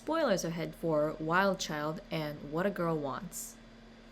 Spoilers ahead for Wild Child and What a Girl Wants.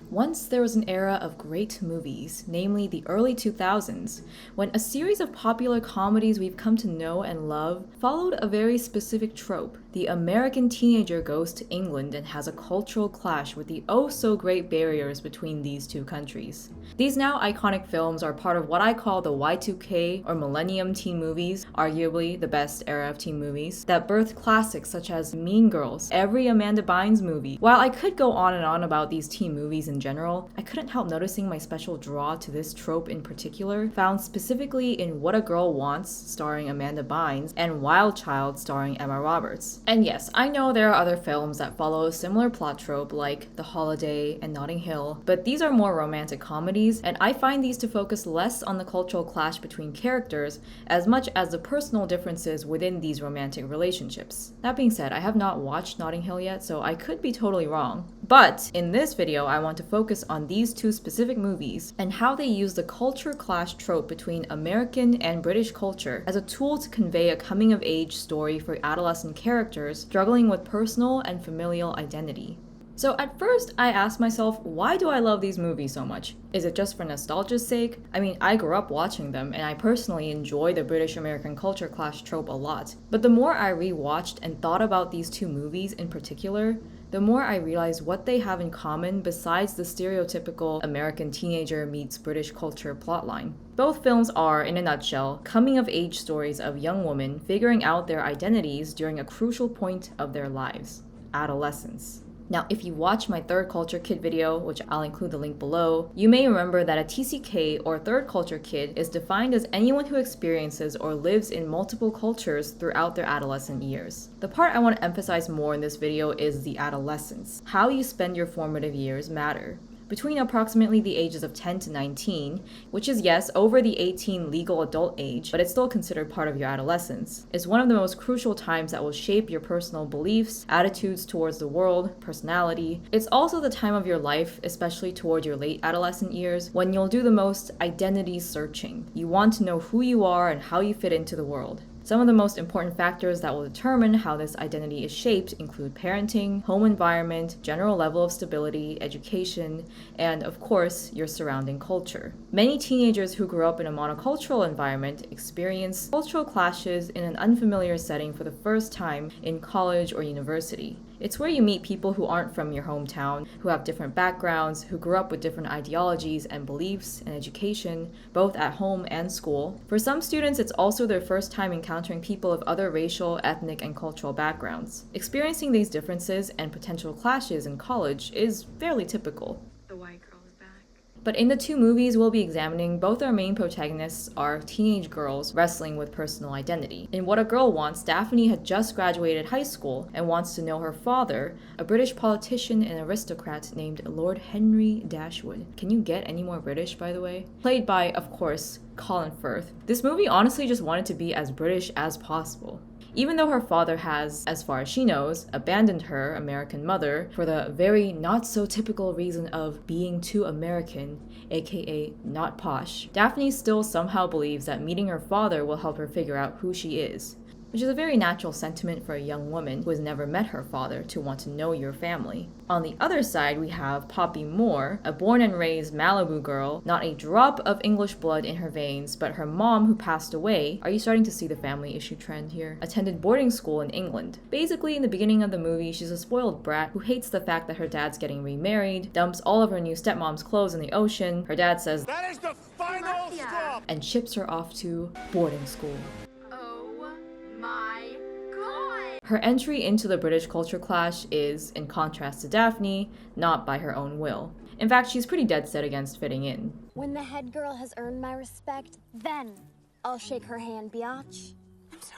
Once there was an era of great movies, namely the early 2000s, when a series of popular comedies we've come to know and love followed a very specific trope. The American teenager goes to England and has a cultural clash with the oh-so-great barriers between these two countries. These now iconic films are part of what I call the Y2K or Millennium teen movies, arguably the best era of teen movies, that birthed classics such as Mean Girls, every Amanda Bynes movie. While I could go on and on about these teen movies in general, I couldn't help noticing my special draw to this trope in particular, found specifically in What a Girl Wants, starring Amanda Bynes, and Wild Child, starring Emma Roberts. And yes, I know there are other films that follow a similar plot trope like The Holiday and Notting Hill, but these are more romantic comedies, and I find these to focus less on the cultural clash between characters as much as the personal differences within these romantic relationships. That being said, I have not watched Notting Hill yet, so I could be totally wrong. But in this video, I want to focus on these two specific movies and how they use the culture clash trope between American and British culture as a tool to convey a coming-of-age story for adolescent characters struggling with personal and familial identity. So at first, I asked myself, why do I love these movies so much? Is it just for nostalgia's sake? I mean, I grew up watching them, and I personally enjoy the British-American culture clash trope a lot. But the more I rewatched and thought about these two movies in particular, the more I realized what they have in common besides the stereotypical American teenager meets British culture plotline. Both films are, in a nutshell, coming-of-age stories of young women figuring out their identities during a crucial point of their lives: adolescence. Now, if you watch my Third Culture Kid video, which I'll include the link below, you may remember that a TCK or Third Culture Kid is defined as anyone who experiences or lives in multiple cultures throughout their adolescent years. The part I want to emphasize more in this video is the adolescence. How you spend your formative years matter. Between approximately the ages of 10 to 19, which is yes, over the 18 legal adult age, but it's still considered part of your adolescence, is one of the most crucial times that will shape your personal beliefs, attitudes towards the world, personality. It's also the time of your life, especially toward your late adolescent years, when you'll do the most identity searching. You want to know who you are and how you fit into the world. Some of the most important factors that will determine how this identity is shaped include parenting, home environment, general level of stability, education, and of course, your surrounding culture. Many teenagers who grew up in a monocultural environment experience cultural clashes in an unfamiliar setting for the first time in college or university. It's where you meet people who aren't from your hometown, who have different backgrounds, who grew up with different ideologies and beliefs and education, both at home and school. For some students, it's also their first time encountering people of other racial, ethnic, and cultural backgrounds. Experiencing these differences and potential clashes in college is fairly typical. The white girl is back. But in the two movies we'll be examining, both our main protagonists are teenage girls wrestling with personal identity. In What a Girl Wants, Daphne had just graduated high school and wants to know her father, a British politician and aristocrat named Lord Henry Dashwood. Can you get any more British, by the way? Played by, of course, Colin Firth. This movie honestly just wanted to be as British as possible. Even though her father has, as far as she knows, abandoned her American mother for the very not-so-typical reason of being too American, aka not posh, Daphne still somehow believes that meeting her father will help her figure out who she is, which is a very natural sentiment for a young woman who has never met her father to want to know your family. On the other side, we have Poppy Moore, a born and raised Malibu girl, not a drop of English blood in her veins, but her mom who passed away. Are you starting to see the family issue trend here? Attended boarding school in England. Basically, in the beginning of the movie, she's a spoiled brat who hates the fact that her dad's getting remarried, dumps all of her new stepmom's clothes in the ocean. Her dad says, "That is the final straw," and ships her off to boarding school. My God! Her entry into the British culture clash is, in contrast to Daphne, not by her own will. In fact, she's pretty dead set against fitting in. When the head girl has earned my respect, then I'll shake her hand, biatch. I'm sorry.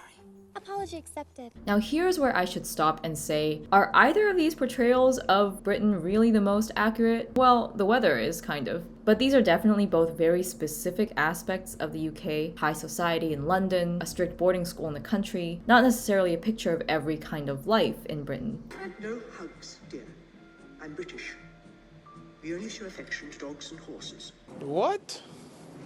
Apology accepted. Now here's where I should stop and say, are either of these portrayals of Britain really the most accurate? Well, the weather is, kind of. But these are definitely both very specific aspects of the UK, high society in London, a strict boarding school in the country, not necessarily a picture of every kind of life in Britain. No hugs, dear. I'm British. We only show affection to dogs and horses. What?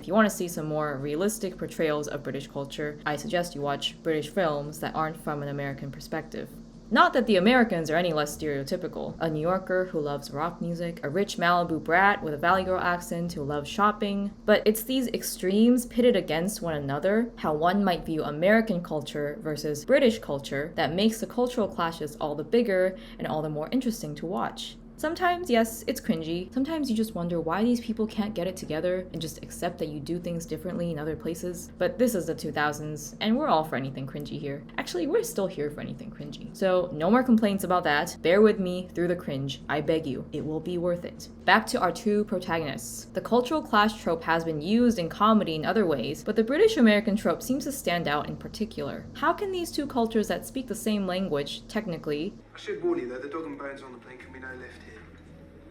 If you want to see some more realistic portrayals of British culture, I suggest you watch British films that aren't from an American perspective. Not that the Americans are any less stereotypical. A New Yorker who loves rock music, a rich Malibu brat with a Valley Girl accent who loves shopping. But it's these extremes pitted against one another, how one might view American culture versus British culture, that makes the cultural clashes all the bigger and all the more interesting to watch. Sometimes, yes, it's cringy. Sometimes you just wonder why these people can't get it together and just accept that you do things differently in other places. But this is the 2000s, and we're all for anything cringy here. Actually, we're still here for anything cringy. So, no more complaints about that. Bear with me through the cringe. I beg you. It will be worth it. Back to our two protagonists. The cultural clash trope has been used in comedy in other ways, but the British-American trope seems to stand out in particular. How can these two cultures that speak the same language, technically, I should warn you though, the dog and bones on the plane can be no lift here.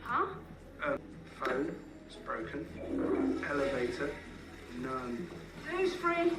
Huh? Phone, it's broken. Elevator, none. Who's free?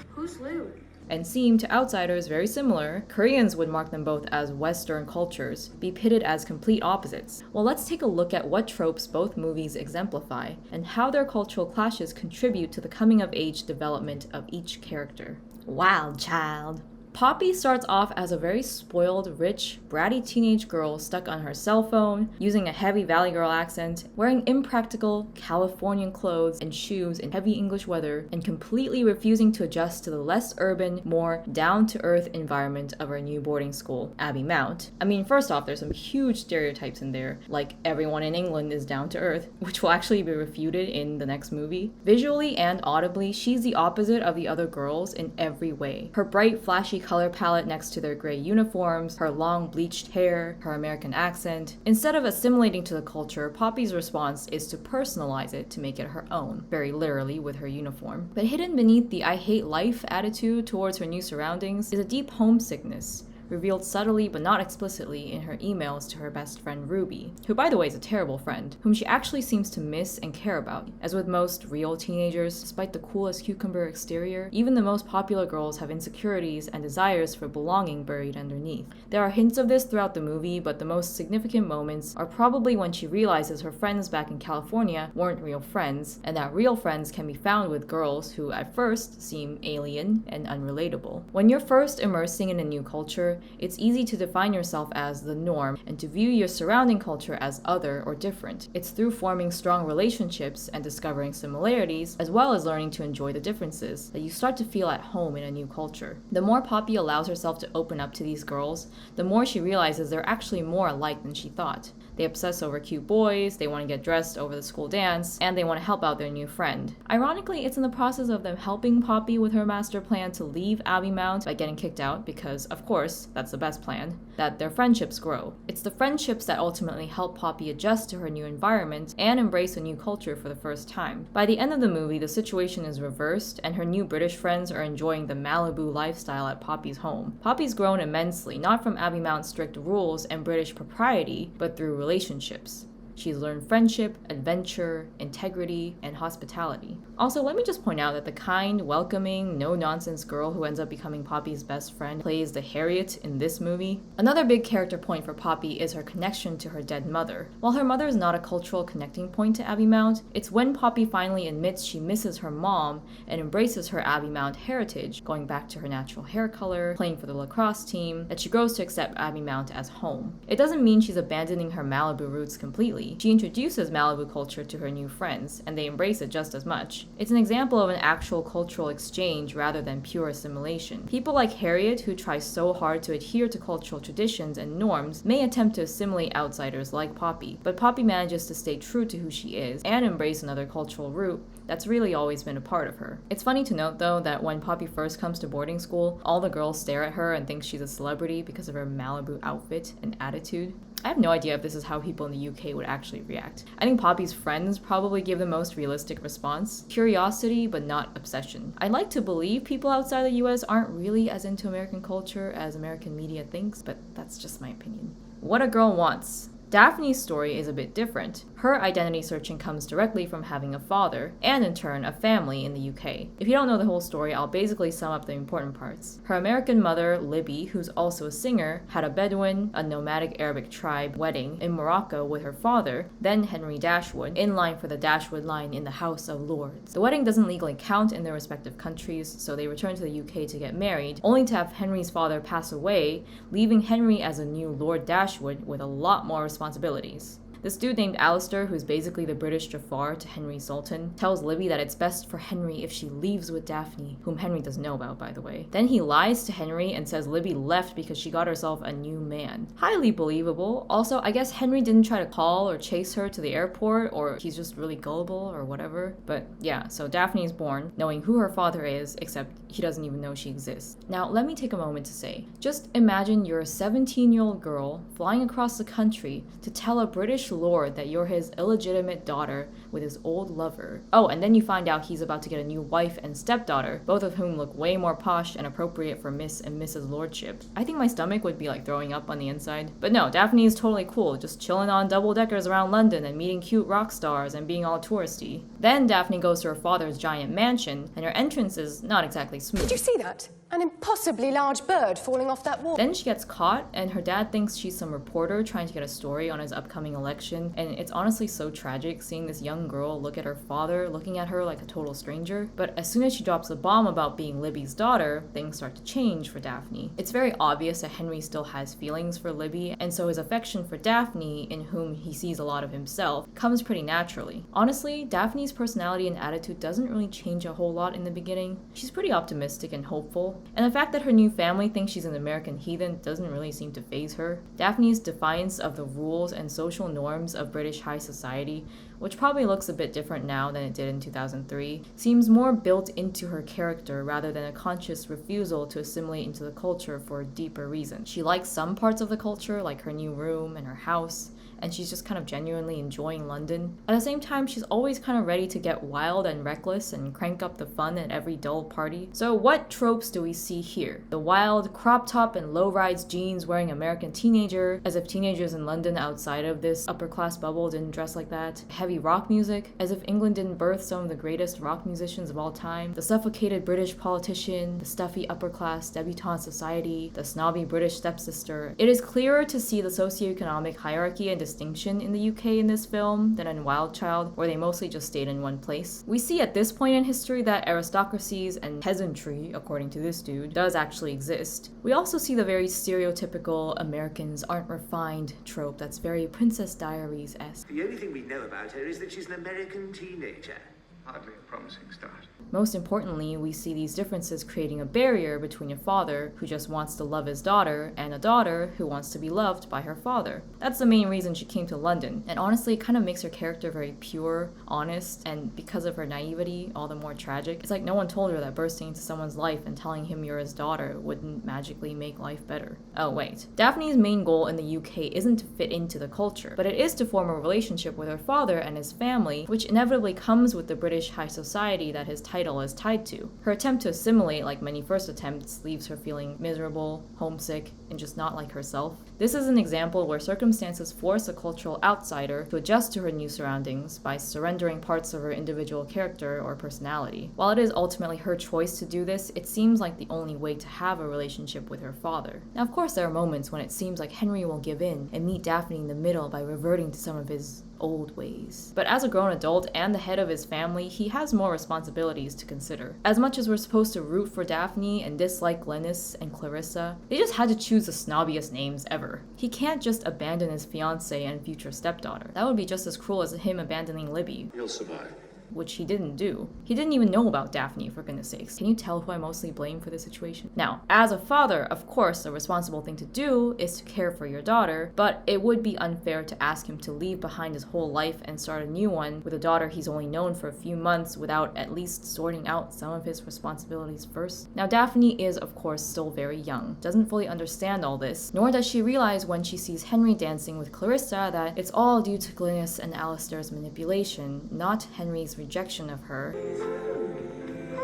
Who's Lou? and seem to outsiders very similar, Koreans would mark them both as Western cultures, be pitted as complete opposites. Well, let's take a look at what tropes both movies exemplify, and how their cultural clashes contribute to the coming-of-age development of each character. Wild child. Poppy starts off as a very spoiled, rich, bratty teenage girl stuck on her cell phone, using a heavy Valley Girl accent, wearing impractical Californian clothes and shoes in heavy English weather, and completely refusing to adjust to the less urban, more down-to-earth environment of her new boarding school, Abbey Mount. I mean, first off, there's some huge stereotypes in there, like everyone in England is down-to-earth, which will actually be refuted in the next movie. Visually and audibly, she's the opposite of the other girls in every way. Her bright, flashy color palette next to their gray uniforms, her long bleached hair, her American accent. Instead of assimilating to the culture, Poppy's response is to personalize it to make it her own, very literally with her uniform. But hidden beneath the I hate life attitude towards her new surroundings is a deep homesickness, revealed subtly but not explicitly in her emails to her best friend Ruby, who by the way is a terrible friend, whom she actually seems to miss and care about. As with most real teenagers, despite the coolest cucumber exterior, even the most popular girls have insecurities and desires for belonging buried underneath. There are hints of this throughout the movie, but the most significant moments are probably when she realizes her friends back in California weren't real friends, and that real friends can be found with girls who at first seem alien and unrelatable. When you're first immersing in a new culture, it's easy to define yourself as the norm and to view your surrounding culture as other or different. It's through forming strong relationships and discovering similarities, as well as learning to enjoy the differences, that you start to feel at home in a new culture. The more Poppy allows herself to open up to these girls, the more she realizes they're actually more alike than she thought. They obsess over cute boys, they want to get dressed over the school dance, and they want to help out their new friend. Ironically, it's in the process of them helping Poppy with her master plan to leave Abbey Mount by getting kicked out, because, of course, that's the best plan, that their friendships grow. It's the friendships that ultimately help Poppy adjust to her new environment and embrace a new culture for the first time. By the end of the movie, the situation is reversed, and her new British friends are enjoying the Malibu lifestyle at Poppy's home. Poppy's grown immensely, not from Abbey Mount's strict rules and British propriety, but through relationships. She's learned friendship, adventure, integrity, and hospitality. Also, let me just point out that the kind, welcoming, no-nonsense girl who ends up becoming Poppy's best friend plays the Harriet in this movie. Another big character point for Poppy is her connection to her dead mother. While her mother is not a cultural connecting point to Abbey Mount, it's when Poppy finally admits she misses her mom and embraces her Abbey Mount heritage, going back to her natural hair color, playing for the lacrosse team, that she grows to accept Abbey Mount as home. It doesn't mean she's abandoning her Malibu roots completely. She introduces Malibu culture to her new friends, and they embrace it just as much. It's an example of an actual cultural exchange rather than pure assimilation. People like Harriet, who try so hard to adhere to cultural traditions and norms, may attempt to assimilate outsiders like Poppy, but Poppy manages to stay true to who she is and embrace another cultural root that's really always been a part of her. It's funny to note, though, that when Poppy first comes to boarding school, all the girls stare at her and think she's a celebrity because of her Malibu outfit and attitude. I have no idea if this is how people in the UK would actually react. I think Poppy's friends probably give the most realistic response. Curiosity, but not obsession. I'd like to believe people outside the US aren't really as into American culture as American media thinks, but that's just my opinion. What a girl wants. Daphne's story is a bit different. Her identity searching comes directly from having a father, and in turn, a family in the UK. If you don't know the whole story, I'll basically sum up the important parts. Her American mother, Libby, who's also a singer, had a Bedouin, a nomadic Arabic tribe, wedding in Morocco with her father, then Henry Dashwood, in line for the Dashwood line in the House of Lords. The wedding doesn't legally count in their respective countries, so they return to the UK to get married, only to have Henry's father pass away, leaving Henry as a new Lord Dashwood with a lot more responsibilities. This dude named Alistair, who's basically the British Jafar to Henry Sultan, tells Libby that it's best for Henry if she leaves with Daphne, whom Henry doesn't know about, by the way. Then he lies to Henry and says Libby left because she got herself a new man. Highly believable. Also, I guess Henry didn't try to call or chase her to the airport, or he's just really gullible or whatever. But yeah, so Daphne's born, knowing who her father is, except he doesn't even know she exists. Now, let me take a moment to say, just imagine you're a 17-year-old girl flying across the country to tell a British lord that you're his illegitimate daughter with his old lover. Oh, and then you find out he's about to get a new wife and stepdaughter, both of whom look way more posh and appropriate for Miss and Mrs. Lordship. I think my stomach would be like throwing up on the inside. But no, Daphne is totally cool, just chilling on double-deckers around London and meeting cute rock stars and being all touristy. Then Daphne goes to her father's giant mansion, and her entrance is not exactly smooth. Did you see that? An impossibly large bird falling off that wall. Then she gets caught, and her dad thinks she's some reporter trying to get a story on his upcoming election, and it's honestly so tragic seeing this young girl look at her father looking at her like a total stranger. But as soon as she drops the bomb about being Libby's daughter, things start to change for Daphne. It's very obvious that Henry still has feelings for Libby, and so his affection for Daphne, in whom he sees a lot of himself, comes pretty naturally. Honestly, Daphne's personality and attitude doesn't really change a whole lot in the beginning. She's pretty optimistic and hopeful, and the fact that her new family thinks she's an American heathen doesn't really seem to faze her. Daphne's defiance of the rules and social norms of British high society, which probably looks a bit different now than it did in 2003, seems more built into her character rather than a conscious refusal to assimilate into the culture for a deeper reason. She likes some parts of the culture, like her new room and her house, and she's just kind of genuinely enjoying London. At the same time, she's always kind of ready to get wild and reckless and crank up the fun at every dull party. So what tropes do we see here? The wild, crop top and low-rise jeans wearing American teenager, as if teenagers in London outside of this upper-class bubble didn't dress like that. Heavy rock music, as if England didn't birth some of the greatest rock musicians of all time. The suffocated British politician, the stuffy upper-class debutante society, the snobby British stepsister. It is clearer to see the socioeconomic hierarchy and distinction in the UK in this film than in Wild Child, where they mostly just stayed in one place. We see at this point in history that aristocracies and peasantry, according to this dude, does actually exist. We also see the very stereotypical Americans aren't refined trope that's very Princess Diaries-esque. The only thing we know about her is that she's an American teenager. Hardly a promising start. Most importantly, we see these differences creating a barrier between a father who just wants to love his daughter and a daughter who wants to be loved by her father. That's the main reason she came to London, and honestly it kind of makes her character very pure, honest, and because of her naivety, all the more tragic. It's like no one told her that bursting into someone's life and telling him you're his daughter wouldn't magically make life better. Oh wait, Daphne's main goal in the UK isn't to fit into the culture, but it is to form a relationship with her father and his family, which inevitably comes with the British high society that his title is tied to. Her attempt to assimilate, like many first attempts, leaves her feeling miserable, homesick, and just not like herself. This is an example where circumstances force a cultural outsider to adjust to her new surroundings by surrendering parts of her individual character or personality. While it is ultimately her choice to do this, it seems like the only way to have a relationship with her father. Now, of course, there are moments when it seems like Henry will give in and meet Daphne in the middle by reverting to some of his old ways. But as a grown adult and the head of his family, he has more responsibilities to consider. As much as we're supposed to root for Daphne and dislike Glenys and Clarissa, they just had to choose the snobbiest names ever. He can't just abandon his fiancée and future stepdaughter. That would be just as cruel as him abandoning Libby. He'll survive. Which he didn't do. He didn't even know about Daphne, for goodness sakes. Can you tell who I mostly blame for this situation? Now, as a father, of course, the responsible thing to do is to care for your daughter, but it would be unfair to ask him to leave behind his whole life and start a new one with a daughter he's only known for a few months without at least sorting out some of his responsibilities first. Now, Daphne is, of course, still very young, doesn't fully understand all this, nor does she realize when she sees Henry dancing with Clarissa that it's all due to Glenys and Alistair's manipulation, not Henry's rejection of her.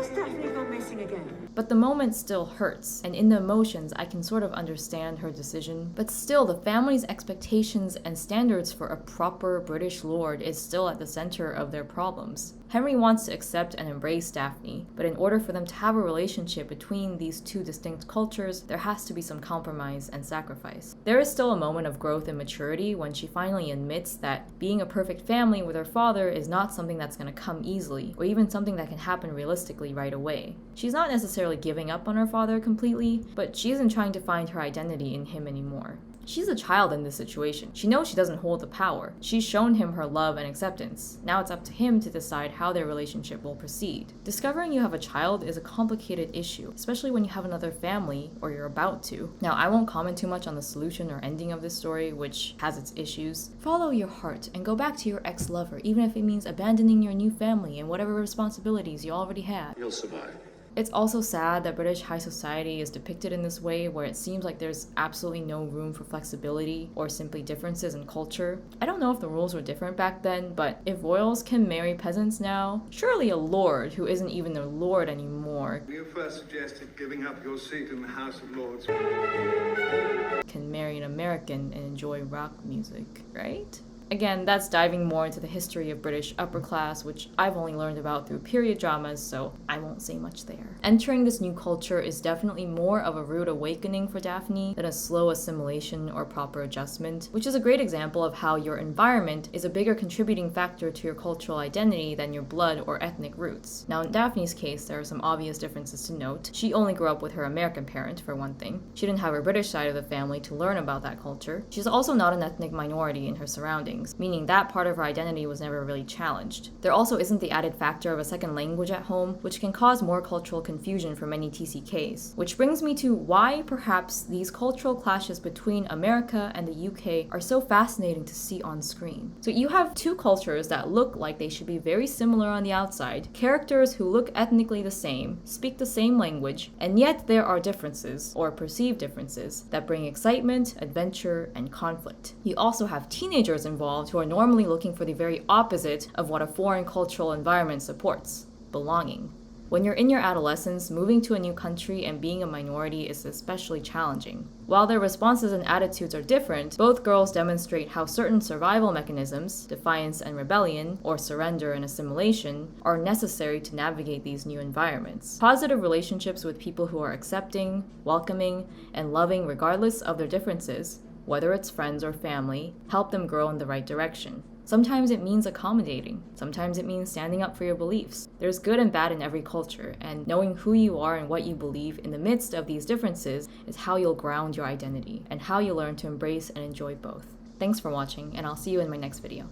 Has Daphne gone missing again? But the moment still hurts, and in the emotions I can sort of understand her decision, but still the family's expectations and standards for a proper British lord is still at the center of their problems. Henry wants to accept and embrace Daphne, but in order for them to have a relationship between these two distinct cultures, there has to be some compromise and sacrifice. There is still a moment of growth and maturity when she finally admits that being a perfect family with her father is not something that's going to come easily, or even something that can happen realistically right away. She's not necessarily giving up on her father completely, but she isn't trying to find her identity in him anymore. She's a child in this situation. She knows she doesn't hold the power. She's shown him her love and acceptance. Now it's up to him to decide how their relationship will proceed. Discovering you have a child is a complicated issue, especially when you have another family, or you're about to. Now, I won't comment too much on the solution or ending of this story, which has its issues. Follow your heart and go back to your ex-lover, even if it means abandoning your new family and whatever responsibilities you already had. You'll survive. It's also sad that British high society is depicted in this way, where it seems like there's absolutely no room for flexibility or simply differences in culture. I don't know if the rules were different back then, but if royals can marry peasants now, surely a lord who isn't even a lord anymore You first suggested giving up your seat in the House of Lords. can marry an American and enjoy rock music, right? Again, that's diving more into the history of British upper class, which I've only learned about through period dramas, so I won't say much there. Entering this new culture is definitely more of a rude awakening for Daphne than a slow assimilation or proper adjustment, which is a great example of how your environment is a bigger contributing factor to your cultural identity than your blood or ethnic roots. Now, in Daphne's case, there are some obvious differences to note. She only grew up with her American parent, for one thing. She didn't have her British side of the family to learn about that culture. She's also not an ethnic minority in her surroundings, meaning that part of her identity was never really challenged. There also isn't the added factor of a second language at home, which can cause more cultural confusion for many TCKs. Which brings me to why perhaps these cultural clashes between America and the UK are so fascinating to see on screen. So you have two cultures that look like they should be very similar on the outside, characters who look ethnically the same, speak the same language, and yet there are differences, or perceived differences, that bring excitement, adventure, and conflict. You also have teenagers involved who are normally looking for the very opposite of what a foreign cultural environment supports: belonging. When you're in your adolescence, moving to a new country and being a minority is especially challenging. While their responses and attitudes are different, both girls demonstrate how certain survival mechanisms, defiance and rebellion, or surrender and assimilation, are necessary to navigate these new environments. Positive relationships with people who are accepting, welcoming, and loving regardless of their differences, whether it's friends or family, help them grow in the right direction. Sometimes it means accommodating. Sometimes it means standing up for your beliefs. There's good and bad in every culture, and knowing who you are and what you believe in the midst of these differences is how you'll ground your identity, and how you learn to embrace and enjoy both. Thanks for watching, and I'll see you in my next video.